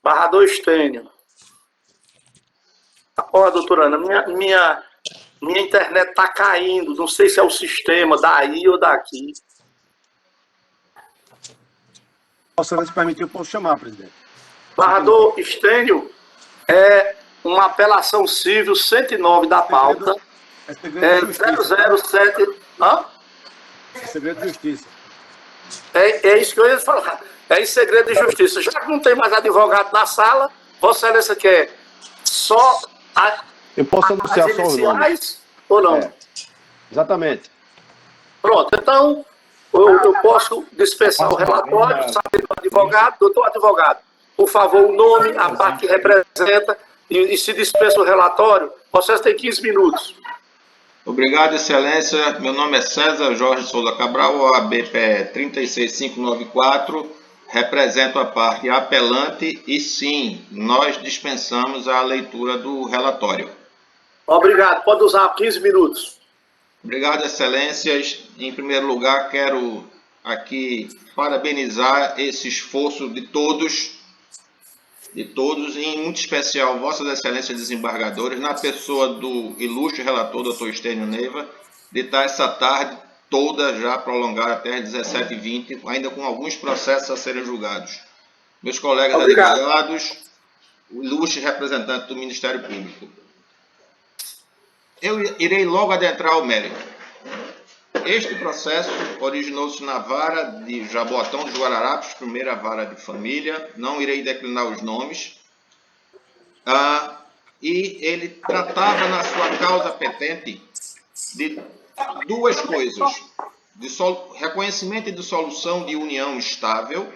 Barrador Estênio. Ó, doutora Ana, minha internet tá caindo. Não sei se é o sistema daí ou daqui. Vossa Excelência permitir, eu posso chamar, presidente. Barrador Estênio é uma apelação civil 109 da pauta. É segredo de justiça. 007. Hã? É segredo de justiça. É isso que eu ia falar. É em segredo de justiça. Já que não tem mais advogado na sala, Vossa Excelência quer só Eu posso as anunciar só os nomes. iniciais ou não? É, exatamente. Pronto, então eu posso dispensar o relatório, saber do advogado. Doutor advogado, por favor, o nome, a parte que representa e se dispensa o relatório. Vocês têm 15 minutos. Obrigado, Excelência. Meu nome é César Jorge Souza Cabral, OAB PE 36594. Represento a parte apelante e, sim, nós dispensamos a leitura do relatório. Obrigado. Pode usar 15 minutos. Obrigado, Excelências. Em primeiro lugar, quero aqui parabenizar esse esforço de todos, e em muito especial Vossas Excelências desembargadores, na pessoa do ilustre relator, doutor Estênio Neiva, de estar essa tarde toda já prolongada até às 17h20, ainda com alguns processos a serem julgados. Meus colegas advogados, o ilustre representante do Ministério Público. Eu irei logo adentrar ao mérito. Este processo originou-se na vara de Jaboatão dos Guararapes, primeira vara de família, não irei declinar os nomes, e ele tratava na sua causa petente de duas coisas, de reconhecimento e dissolução de união estável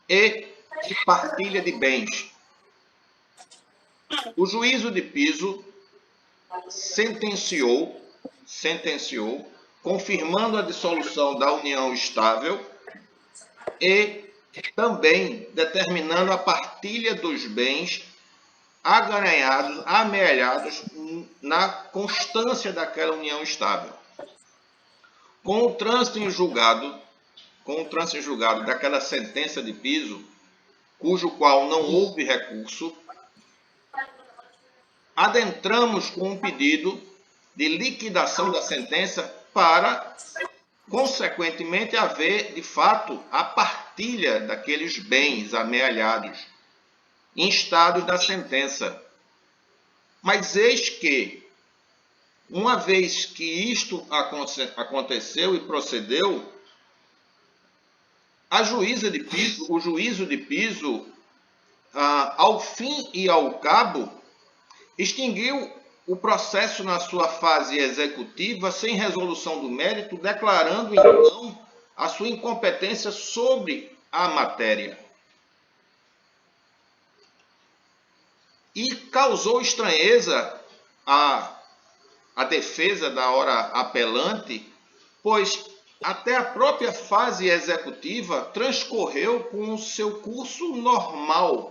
e de partilha de bens. O juízo de piso sentenciou, confirmando a dissolução da união estável e também determinando a partilha dos bens amealhados na constância daquela união estável. Com o trânsito em julgado daquela sentença de piso, cujo qual não houve recurso, adentramos com um pedido de liquidação da sentença para, consequentemente, haver, de fato, a partilha daqueles bens amealhados, instados da sentença. Mas eis que, uma vez que isto aconteceu e procedeu, o juízo de piso, ao fim e ao cabo, extinguiu o processo na sua fase executiva sem resolução do mérito, declarando, então, a sua incompetência sobre a matéria. E causou estranheza a defesa da ora apelante, pois até a própria fase executiva transcorreu com o seu curso normal.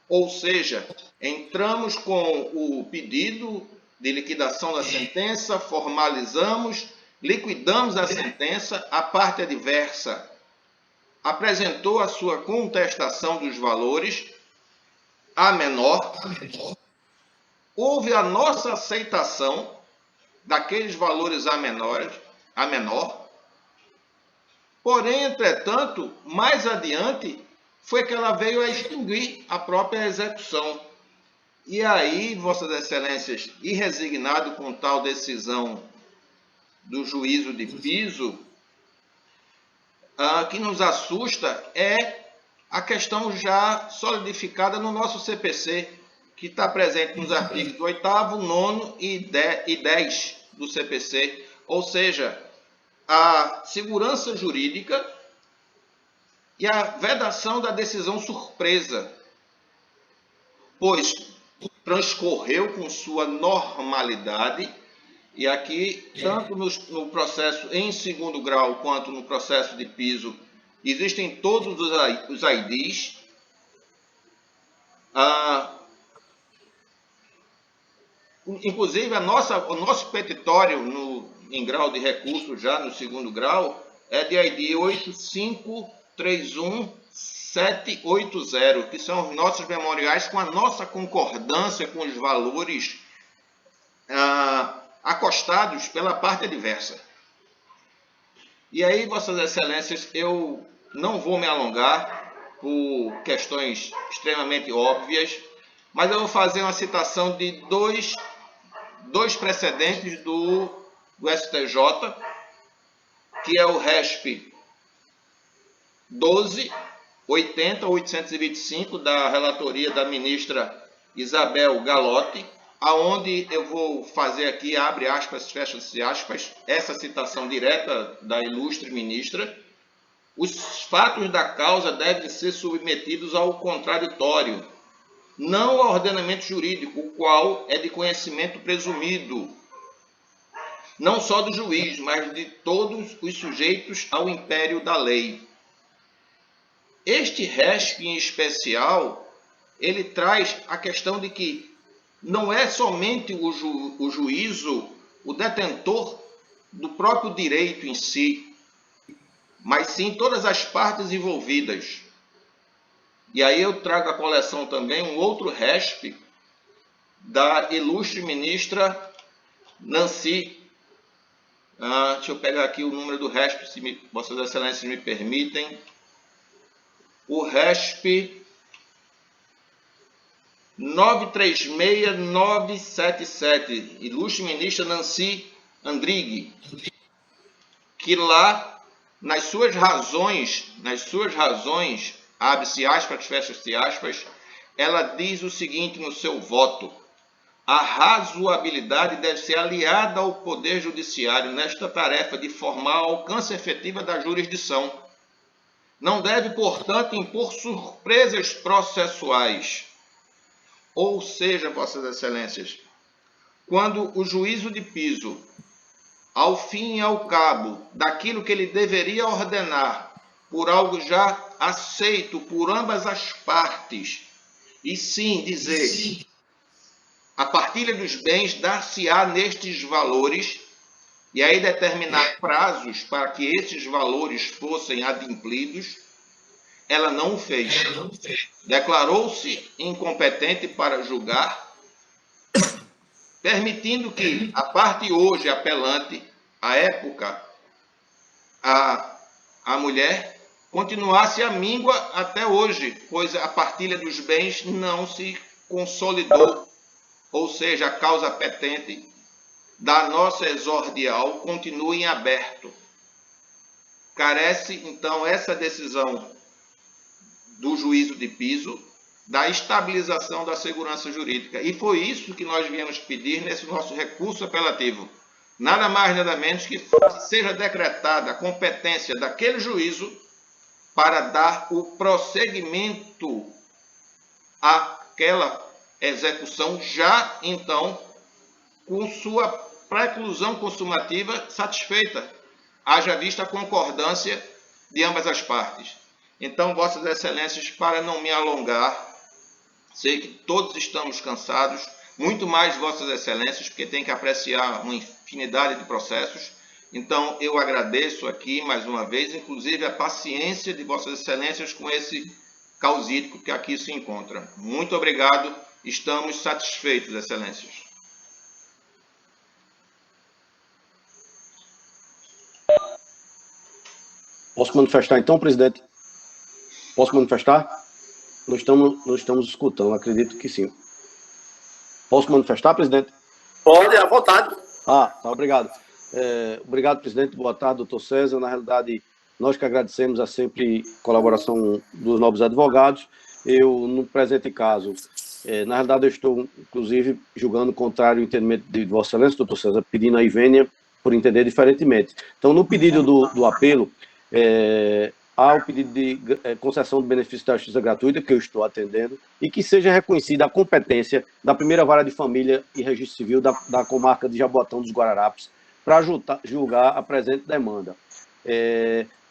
Ou seja, entramos com o pedido de liquidação da sentença, formalizamos, liquidamos a sentença, a parte adversa apresentou a sua contestação dos valores, a menor, houve a nossa aceitação daqueles valores a menor, porém, entretanto, mais adiante, foi que ela veio a extinguir a própria execução. E aí, Vossas Excelências, irresignado com tal decisão do juízo de piso, que nos assusta é a questão já solidificada no nosso CPC, que está presente nos artigos 8º, 9º e 10 do CPC, ou seja, a segurança jurídica e a vedação da decisão surpresa, pois transcorreu com sua normalidade, e aqui, tanto no processo em segundo grau quanto no processo de piso, existem todos os IDs. Inclusive, o nosso petitório em grau de recurso, já no segundo grau, é de ID 8531 780, que são os nossos memoriais com a nossa concordância com os valores acostados pela parte adversa. E aí, Vossas Excelências, eu não vou me alongar por questões extremamente óbvias, mas eu vou fazer uma citação de dois precedentes do STJ, que é o RESP 12.80.825, da relatoria da ministra Isabel Galotti, aonde eu vou fazer aqui, abre aspas, fecha-se aspas, essa citação direta da ilustre ministra: os fatos da causa devem ser submetidos ao contraditório, não ao ordenamento jurídico, o qual é de conhecimento presumido, não só do juiz, mas de todos os sujeitos ao império da lei. Este RESP em especial, ele traz a questão de que não é somente o juízo, o detentor do próprio direito em si, mas sim todas as partes envolvidas. E aí eu trago à coleção também um outro RESP da ilustre ministra Nancy. Deixa eu pegar aqui o número do RESP, se Vossas Excelências me permitem. O RESP 936977, ilustre ministra Nancy Andrighi, que lá, nas suas razões, abre-se aspas, fecha-se aspas, ela diz o seguinte no seu voto: a razoabilidade deve ser aliada ao Poder Judiciário nesta tarefa de formar alcance efetiva da jurisdição. Não deve, portanto, impor surpresas processuais. Ou seja, Vossas Excelências, quando o juízo de piso, ao fim e ao cabo daquilo que ele deveria ordenar, por algo já aceito por ambas as partes, e sim dizer, a partilha dos bens dar-se-á nestes valores, e aí determinar prazos para que esses valores fossem adimplidos, ela não o fez. Declarou-se incompetente para julgar, permitindo que a parte hoje apelante, à época, a mulher, continuasse à míngua até hoje, pois a partilha dos bens não se consolidou, ou seja, a causa petente da nossa exordial continua em aberto. Carece, então, essa decisão do juízo de piso, da estabilização da segurança jurídica. E foi isso que nós viemos pedir nesse nosso recurso apelativo. Nada mais, nada menos que seja decretada a competência daquele juízo para dar o prosseguimento àquela execução já, então, com sua preclusão consumativa satisfeita, haja vista a concordância de ambas as partes. Então, Vossas Excelências, para não me alongar, sei que todos estamos cansados, muito mais Vossas Excelências, porque tem que apreciar uma infinidade de processos. Então, eu agradeço aqui, mais uma vez, inclusive a paciência de Vossas Excelências com esse causídico que aqui se encontra. Muito obrigado, estamos satisfeitos, Excelências. Posso manifestar então, presidente? Posso manifestar? Não estamos escutando, acredito que sim. Posso manifestar, presidente? Pode, à vontade. Tá, obrigado. Obrigado, presidente. Boa tarde, doutor César. Na realidade, nós que agradecemos a sempre colaboração dos nobres advogados. Eu, no presente caso, na realidade, eu estou, inclusive, julgando contrário ao entendimento de Vossa Excelência, doutor César, pedindo a Ivênia por entender diferentemente. Então, no pedido do apelo, há o pedido de concessão do benefício da justiça gratuita, que eu estou atendendo, e que seja reconhecida a competência da primeira vara de família e registro civil da comarca de Jaboatão dos Guararapes para julgar a presente demanda.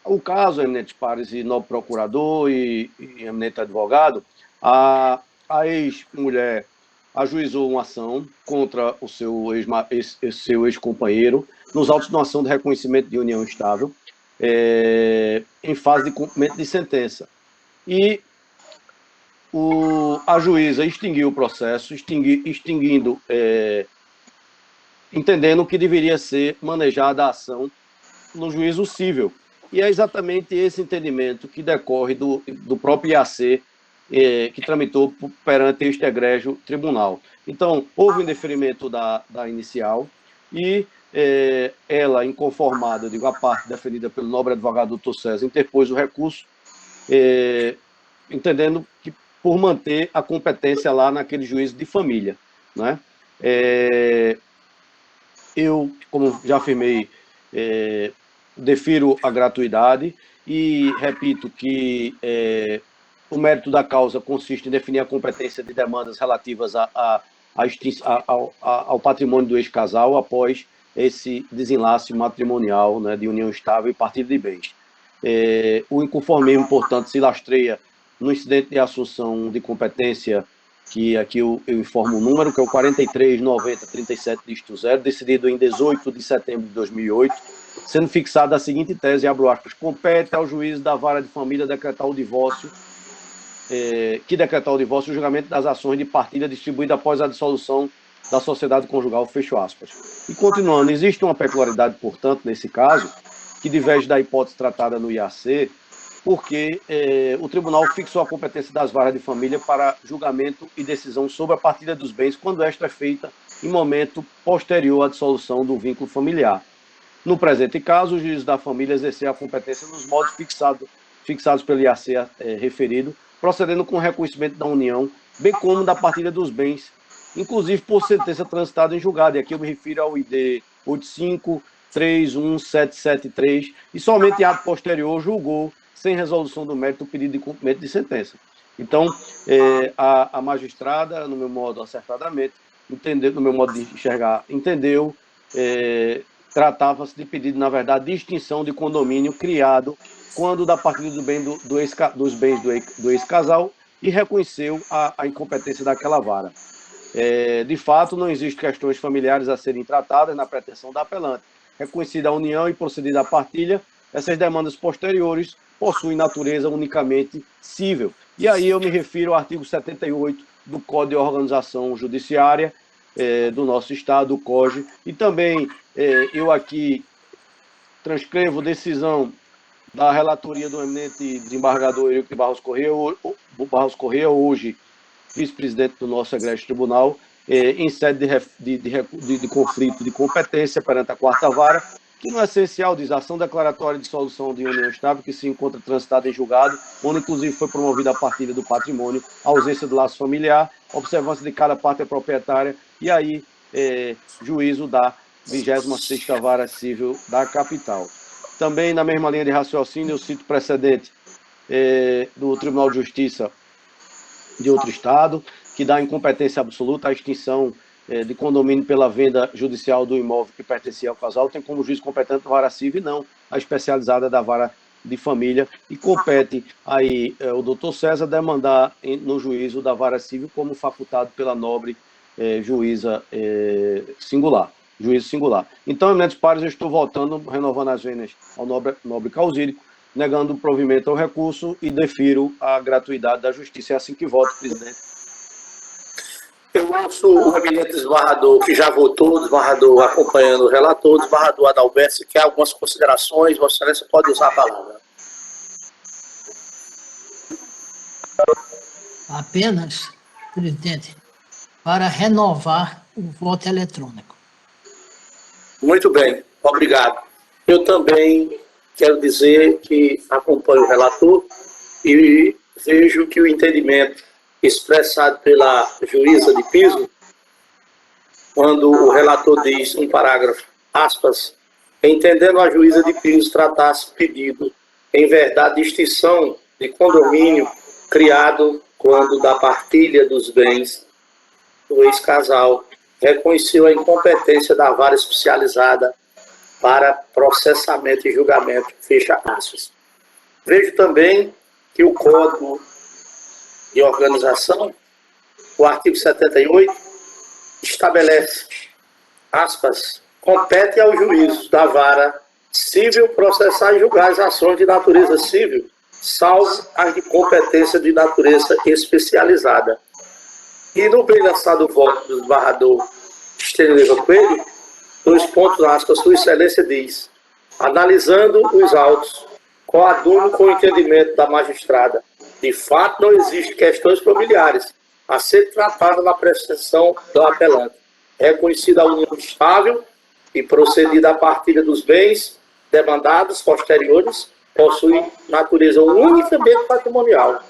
O caso, eminentes pares e nobre procurador e eminente advogado, a ex-mulher ajuizou uma ação contra o seu ex-companheiro nos autos de uma ação de reconhecimento de união estável, em fase de cumprimento de sentença. e a juíza extinguiu o processo, entendendo que deveria ser manejada a ação no juízo cível. E é exatamente esse entendimento que decorre do próprio IAC, que tramitou perante este egrégio tribunal. Então, houve um indeferimento da inicial e ela, inconformada, eu digo, a parte defendida pelo nobre advogado Dr. César, interpôs o recurso, entendendo que por manter a competência lá naquele juízo de família, né? Eu, como já afirmei, defiro a gratuidade e repito que o mérito da causa consiste em definir a competência de demandas relativas ao patrimônio do ex-casal após esse desenlace matrimonial, né, de união estável e partilha de bens. O inconformismo, portanto, se lastreia no incidente de assunção de competência, que aqui eu informo o número, que é o 43.90.37, decidido em 18 de setembro de 2008, sendo fixada a seguinte tese, abro aspas, compete ao juiz da vara de família decretar o divórcio, o julgamento das ações de partilha distribuída após a dissolução da sociedade conjugal, fecho aspas. E continuando, existe uma peculiaridade, portanto, nesse caso, que diverge da hipótese tratada no IAC, porque o tribunal fixou a competência das varas de família para julgamento e decisão sobre a partilha dos bens quando esta é feita em momento posterior à dissolução do vínculo familiar. No presente caso, o juiz da família exerceu a competência nos modos fixados pelo IAC referido, procedendo com o reconhecimento da união, bem como da partilha dos bens, inclusive por sentença transitada em julgado. E aqui eu me refiro ao ID 8531773, e somente em ato posterior julgou, sem resolução do mérito, o pedido de cumprimento de sentença. Então, a magistrada, no meu modo acertadamente, no meu modo de enxergar, entendeu, tratava-se de pedido, na verdade, de extinção de condomínio criado quando da partilha dos bens do ex-casal e reconheceu a incompetência daquela vara. De fato, não existem questões familiares a serem tratadas na pretensão da apelante. Reconhecida a união e procedida a partilha, essas demandas posteriores possuem natureza unicamente cível. E aí eu me refiro ao artigo 78 do Código de Organização Judiciária do nosso Estado, o COJE, e também eu aqui transcrevo decisão da relatoria do eminente desembargador Eurico de Barros Corrêa, hoje vice-presidente do nosso egrégio tribunal, em sede de conflito de competência perante a quarta vara, que no essencial diz a ação declaratória de dissolução de união estável que se encontra transitada em julgado, onde inclusive foi promovida a partilha do patrimônio, a ausência do laço familiar, observância de cada parte proprietária, e aí juízo da 26ª Vara Civil da capital. Também, na mesma linha de raciocínio, eu cito precedente do Tribunal de Justiça de outro Estado, que dá incompetência absoluta à extinção de condomínio pela venda judicial do imóvel que pertencia ao casal, tem como juiz competente a vara civil e não a especializada da vara de família, e compete aí o doutor César demandar no juízo da vara civil como facultado pela nobre juíza singular, juízo singular. Então, eminentes pares, eu estou voltando, renovando as vênias ao nobre causídico, negando o provimento ao recurso e defiro a gratuidade da justiça. É assim que voto, presidente. Eu ouço o eminente desembargador, que já votou, desembargador acompanhando o relator, desembargador Adalberto, se quer algumas considerações, Vossa Excelência pode usar a palavra. Apenas, presidente, para renovar o voto eletrônico. Muito bem, obrigado. Eu também quero dizer que acompanho o relator e vejo que o entendimento expressado pela juíza de piso, quando o relator diz, em parágrafo, aspas, entendendo a juíza de piso tratar-se pedido, em verdade, de extinção de condomínio criado quando da partilha dos bens do ex-casal, reconheceu a incompetência da vara especializada para processamento e julgamento, fecha aspas. Vejo também que o Código de Organização, o artigo 78, estabelece, aspas, compete ao juízo da vara civil processar e julgar as ações de natureza civil salvo as de competência de natureza especializada. E no bem lançado voto do desembargador Estênio Coelho, 2 pontos, aspas, Sua Excelência diz: analisando os autos, coaduno com o entendimento da magistrada, de fato não existem questões familiares a ser tratada na apreciação do apelante. Reconhecida a união estável e procedida a partilha dos bens demandados posteriores, possui natureza unicamente patrimonial,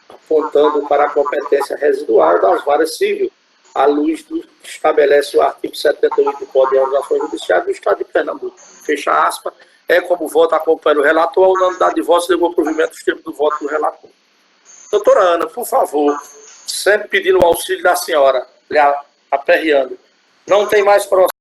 apontando para a competência residual das varas civil, à luz do que estabelece o artigo 78 do Código de Organização Judiciária do Estado de Pernambuco. Fecha aspas. É como voto acompanha o relator, a unanimidade de votos levou ao provimento dos termos do voto do relator. Doutora Ana, por favor, sempre pedindo o auxílio da senhora, lhe aperreando. Não tem mais processo.